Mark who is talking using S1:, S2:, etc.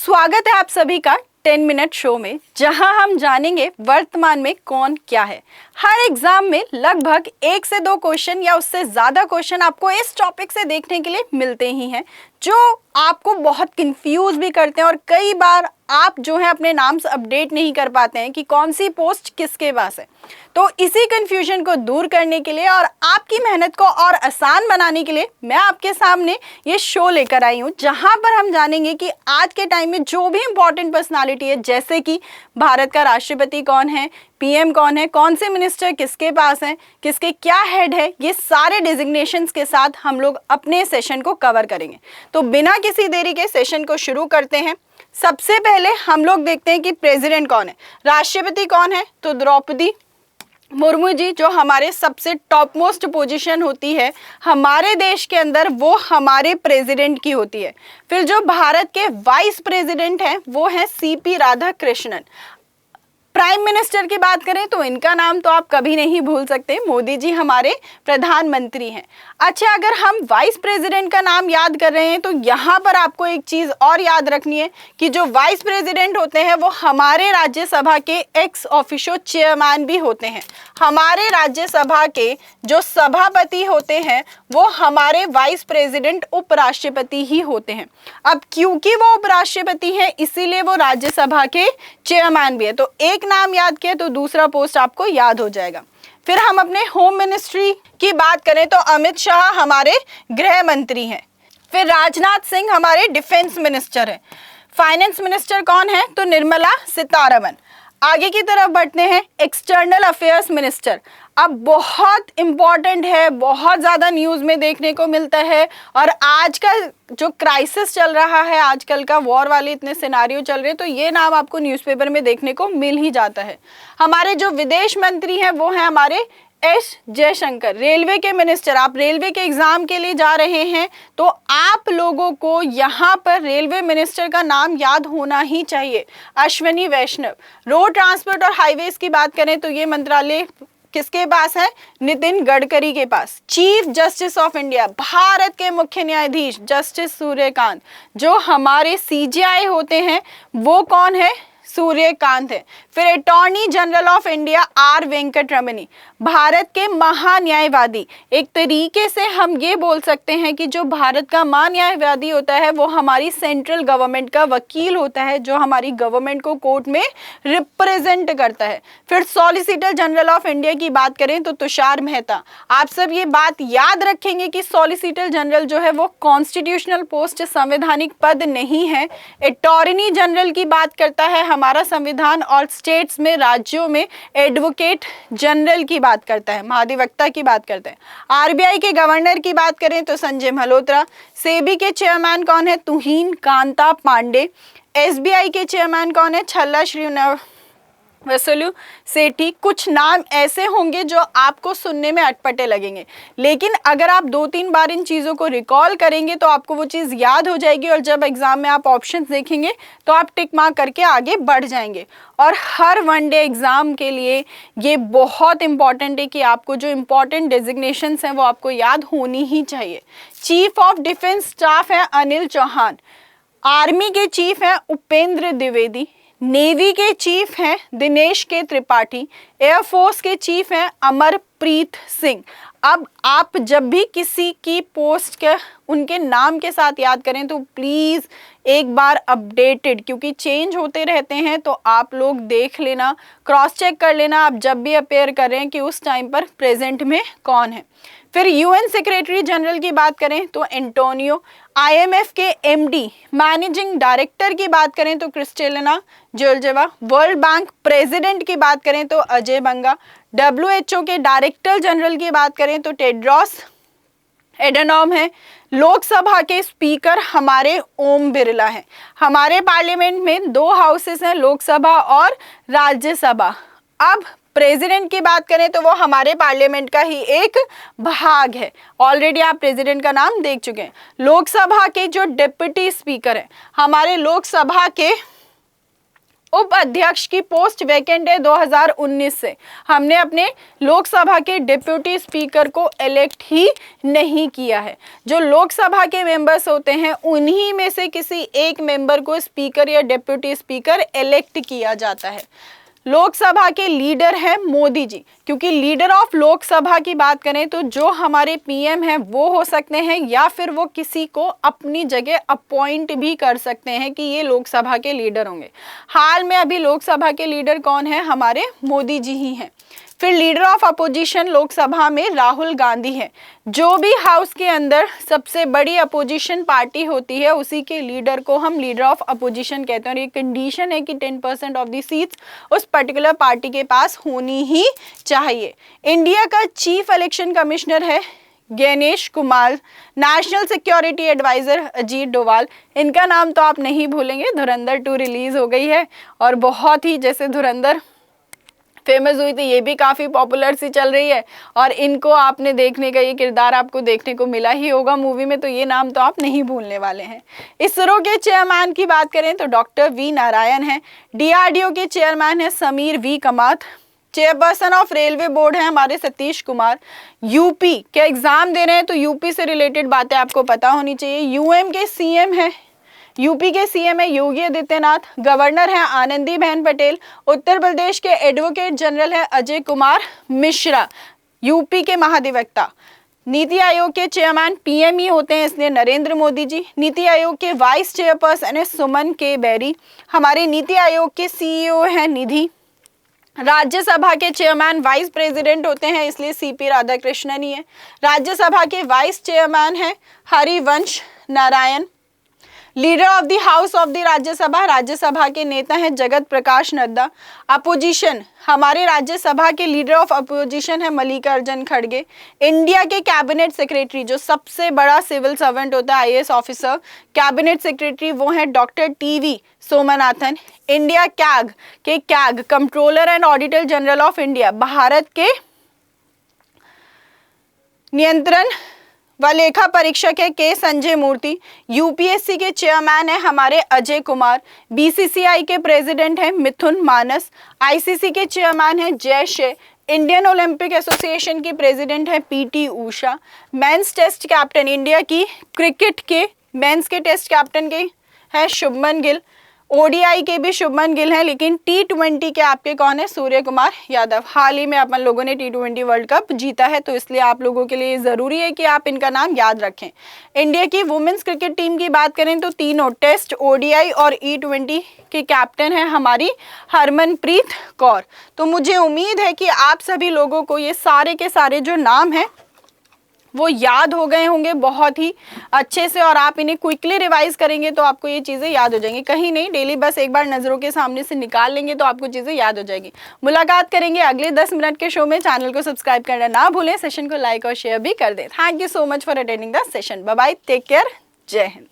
S1: स्वागत है आप सभी का 10 मिनट शो में, जहां हम जानेंगे वर्तमान में कौन क्या है। हर एग्जाम में लगभग 1 से 2 क्वेश्चन या उससे ज़्यादा क्वेश्चन आपको इस टॉपिक से देखने के लिए मिलते ही हैं, जो आपको बहुत कंफ्यूज भी करते हैं और कई बार आप जो है अपने नाम से अपडेट नहीं कर पाते हैं कि कौन सी पोस्ट किसके पास है। तो इसी कंफ्यूजन को दूर करने के लिए और आपकी मेहनत को और आसान बनाने के लिए मैं आपके सामने ये शो लेकर आई हूँ, जहाँ पर हम जानेंगे कि आज के टाइम में जो भी इम्पोर्टेंट पर्सनालिटी है, जैसे कि भारत का राष्ट्रपति कौन है, पीएम कौन है, कौन से मिनिस्टर किसके पास हैं, किसके क्या हेड है, ये सारे डिजिग्नेशंस के साथ हम लोग अपने सेशन को कवर करेंगे। तो बिना किसी देरी के सेशन को शुरू करते हैं। सबसे पहले हम लोग देखते हैं कि प्रेसिडेंट कौन है, राष्ट्रपति कौन है। तो द्रौपदी मुर्मू जी, जो हमारे सबसे टॉप मोस्ट पोजीशन होती है हमारे देश के अंदर, वो हमारे प्रेसिडेंट की होती है। फिर जो भारत के वाइस प्रेसिडेंट हैं वो है सीपी राधाकृष्णन। प्राइम मिनिस्टर की बात करें तो इनका नाम तो आप कभी नहीं भूल सकते, मोदी जी हमारे प्रधानमंत्री हैं। अच्छा, अगर हम वाइस प्रेसिडेंट का नाम याद कर रहे हैं तो यहाँ पर आपको एक चीज़ और याद रखनी है कि जो वाइस प्रेसिडेंट होते हैं वो हमारे राज्यसभा के एक्स ऑफिशियो चेयरमैन भी होते हैं। हमारे राज्यसभा के जो सभापति होते हैं वो हमारे वाइस प्रेसिडेंट उपराष्ट्रपति ही होते हैं। अब क्योंकि वो उपराष्ट्रपति हैं इसीलिए वो राज्यसभा के चेयरमैन भी है। तो एक नाम याद किया तो दूसरा पोस्ट आपको याद हो जाएगा। फिर हम अपने होम मिनिस्ट्री की बात करें तो अमित शाह हमारे गृह मंत्री हैं। फिर राजनाथ सिंह हमारे डिफेंस मिनिस्टर हैं। फाइनेंस मिनिस्टर कौन है तो निर्मला सीतारमण। आगे की तरफ बढ़ते हैं, एक्सटर्नल अफेयर्स मिनिस्टर। अब बहुत इम्पॉर्टेंट है, बहुत ज़्यादा न्यूज़ में देखने को मिलता है और आज का जो क्राइसिस चल रहा है, आजकल का वॉर वाले इतने सिनारियो चल रहे हैं, तो ये नाम आपको न्यूज़पेपर में देखने को मिल ही जाता है। हमारे जो विदेश मंत्री हैं वो हैं हमारे एस जयशंकर। रेलवे के मिनिस्टर, आप रेलवे के एग्जाम के लिए जा रहे हैं तो आप लोगों को यहाँ पर रेलवे मिनिस्टर का नाम याद होना ही चाहिए, अश्विनी वैष्णव। रोड ट्रांसपोर्ट और हाईवेज की बात करें तो ये मंत्रालय किसके पास है, नितिन गडकरी के पास। Chief justice of India, Bharat के मुख्य न्यायाधीश जस्टिस सूर्यकांत। जो हमारे सीजेआई होते हैं वो कौन है, सूर्यकांत है। फिर attorney general of India R Venkataramani, Bharat के महान्यायवादी। एक तरीके से हम ये बोल सकते हैं कि जो भारत का महान्यायवादी होता है वो हमारी सेंट्रल गवर्नमेंट का वकील होता है, जो हमारी गवर्नमेंट को कोर्ट में रिप्रेजेंट करता है। फिर सॉलिसिटर जनरल ऑफ इंडिया की बात करें तो तुषार मेहता। आप सब ये बात याद रखेंगे कि सॉलिसिटर जनरल जो है वो कॉन्स्टिट्यूशनल पोस्ट, संवैधानिक पद नहीं है। अटॉर्नी जनरल की बात करता है हमारा संविधान और स्टेट्स में, राज्यों में एडवोकेट जनरल की बात करता है, महाधिवक्ता की बात करते हैं। आरबीआई के गवर्नर की बात करें तो संजय मल्होत्रा। सेबी के चेयरमैन कौन है, तुहिन कांता पांडे। एसबीआई के चेयरमैन कौन है, छल्ला श्रीनिवासलू सेठी। कुछ नाम ऐसे होंगे जो आपको सुनने में अटपटे लगेंगे, लेकिन अगर आप 2-3 बार इन चीज़ों को रिकॉल करेंगे तो आपको वो चीज़ याद हो जाएगी और जब एग्जाम में आप ऑप्शंस देखेंगे तो आप टिक मार्क करके आगे बढ़ जाएंगे। और हर वनडे एग्ज़ाम के लिए ये बहुत इंपॉर्टेंट है कि आपको जो इम्पॉर्टेंट डेजिग्नेशंस हैं वो आपको याद होनी ही चाहिए। चीफ ऑफ डिफेंस स्टाफ है अनिल चौहान। आर्मी के चीफ हैं उपेंद्र द्विवेदी। नेवी के चीफ हैं दिनेश के त्रिपाठी। एयरफोर्स के चीफ हैं अमरप्रीत सिंह। अब आप जब भी किसी की पोस्ट के उनके नाम के साथ याद करें तो प्लीज़ एक बार अपडेटेड, क्योंकि चेंज होते रहते हैं, तो आप लोग देख लेना, क्रॉस चेक कर लेना आप जब भी अपेयर कर रहे हैं कि उस टाइम पर प्रेजेंट में कौन है। फिर यूएन सेक्रेटरी जनरल की बात करें तो एंटोनियो। आईएमएफ के एमडी, मैनेजिंग डायरेक्टर की बात करें तो Kristalina Georgieva. World bank president की बात करें तो अजय बंगा। डब्ल्यूएचओ के डायरेक्टर जनरल की बात करें तो टेड्रोस एडनॉम है। लोकसभा के स्पीकर हमारे ओम बिरला हैं। हमारे पार्लियामेंट में 2 हाउसेस हैं, लोकसभा और राज्यसभा। अब प्रेसिडेंट की बात करें तो वो हमारे पार्लियामेंट का ही एक भाग है। ऑलरेडी आप प्रेसिडेंट का नाम देख चुके हैं। लोकसभा के जो डिप्टी स्पीकर हैं, हमारे लोकसभा के उप अध्यक्ष की पोस्ट वैकेंट है 2019 से। हमने अपने लोकसभा के डिप्यूटी स्पीकर को इलेक्ट ही नहीं किया है। जो लोकसभा के मेंबर्स होते हैं उन्हीं में से किसी एक मेंबर को स्पीकर या डिप्यूटी स्पीकर इलेक्ट किया जाता है। लोकसभा के लीडर है मोदी जी, क्योंकि लीडर ऑफ लोकसभा की बात करें तो जो हमारे पीएम हैं वो हो सकते हैं या फिर वो किसी को अपनी जगह अपॉइंट भी कर सकते हैं कि ये लोकसभा के लीडर होंगे। हाल में अभी लोकसभा के लीडर कौन है? हमारे मोदी जी ही हैं। फिर लीडर ऑफ अपोजिशन लोकसभा में राहुल गांधी है। जो भी हाउस के अंदर सबसे बड़ी अपोजिशन पार्टी होती है उसी के लीडर को हम लीडर ऑफ अपोजिशन कहते हैं, और ये कंडीशन है कि 10% ऑफ द सीट्स उस पर्टिकुलर पार्टी के पास होनी ही चाहिए। इंडिया का चीफ इलेक्शन कमिश्नर है Ganesh Kumar. National security advisor Ajit Doval. इनका नाम तो आप नहीं भूलेंगे, धुरंधर 2 रिलीज हो गई है और बहुत ही जैसे धुरंधर फेमस हुई थी, ये भी काफ़ी पॉपुलर सी चल रही है और इनको आपने देखने का ये किरदार आपको देखने को मिला ही होगा मूवी में, तो ये नाम तो आप नहीं भूलने वाले हैं। इसरो के चेयरमैन की बात करें तो डॉक्टर वी नारायण हैं। डीआरडीओ के चेयरमैन है समीर वी कमात। चेयरपर्सन ऑफ रेलवे बोर्ड है हमारे सतीश कुमार। यूपी के एग्जाम दे रहे हैं तो यूपी से रिलेटेड बातें आपको पता होनी चाहिए। यूएम के सीएम है, यूपी के सीएम है योगी आदित्यनाथ। गवर्नर है आनंदीबेन पटेल। उत्तर प्रदेश के एडवोकेट जनरल है अजय कुमार मिश्रा, यूपी के महाधिवक्ता। नीति आयोग के चेयरमैन पीएम ही होते हैं, इसलिए नरेंद्र मोदी जी। नीति आयोग के वाइस चेयरपर्सन है सुमन के बेरी। हमारे नीति आयोग के सीईओ है निधि। राज्यसभा के चेयरमैन वाइस प्रेसिडेंट होते हैं, इसलिए सीपी राधाकृष्णन ही है। राज्यसभा के वाइस चेयरमैन है Harivansh Narayan. Leader of the house of the Rajya Sabha, Rajya Sabha के नेता हैं जगत प्रकाश नड्डा। अपोजिशन, हमारे राज्यसभा के लीडर ऑफ अपोजिशन है मल्लिकार्जुन खड़गे। इंडिया के कैबिनेट सेक्रेटरी, जो सबसे बड़ा सिविल सर्वेंट होता है आईएएस ऑफिसर, कैबिनेट सेक्रेटरी, वो है doctor TV Somanathan. India CAG के CAG, controller and auditor general of India, Bharat के नियंत्रण व लेखा परीक्षक है के संजय मूर्ति। यूपीएससी के चेयरमैन है हमारे अजय कुमार। बीसीसीआई के प्रेसिडेंट है मिथुन मानस। आईसीसी के चेयरमैन है Jay Shah. Indian Olympic Association की प्रेसिडेंट है PT Usha. Men's test captain, India की क्रिकेट के मेंस के टेस्ट कैप्टन के है शुभमन गिल। ओडीआई के भी शुभमन गिल हैं, लेकिन टी20 के आपके कौन है? सूर्य कुमार यादव। हाल ही में अपन लोगों ने टी20 वर्ल्ड कप जीता है, तो इसलिए आप लोगों के लिए ज़रूरी है कि आप इनका नाम याद रखें। इंडिया की वुमेन्स क्रिकेट टीम की बात करें तो तीनों टेस्ट, ओडीआई और E20 के कैप्टन हैं हमारी हरमनप्रीत कौर। तो मुझे उम्मीद है कि आप सभी लोगों को ये सारे के सारे जो नाम हैं वो याद हो गए होंगे बहुत ही अच्छे से, और आप इन्हें क्विकली रिवाइज करेंगे तो आपको ये चीज़ें याद हो जाएंगी। कहीं नहीं, डेली बस एक बार नज़रों के सामने से निकाल लेंगे तो आपको चीज़ें याद हो जाएगी। मुलाकात करेंगे अगले 10 मिनट के शो में। चैनल को सब्सक्राइब करना ना भूलें, सेशन को लाइक और शेयर भी कर दें। Thank you so much for attending the session. Bye bye, take care, जय हिंद।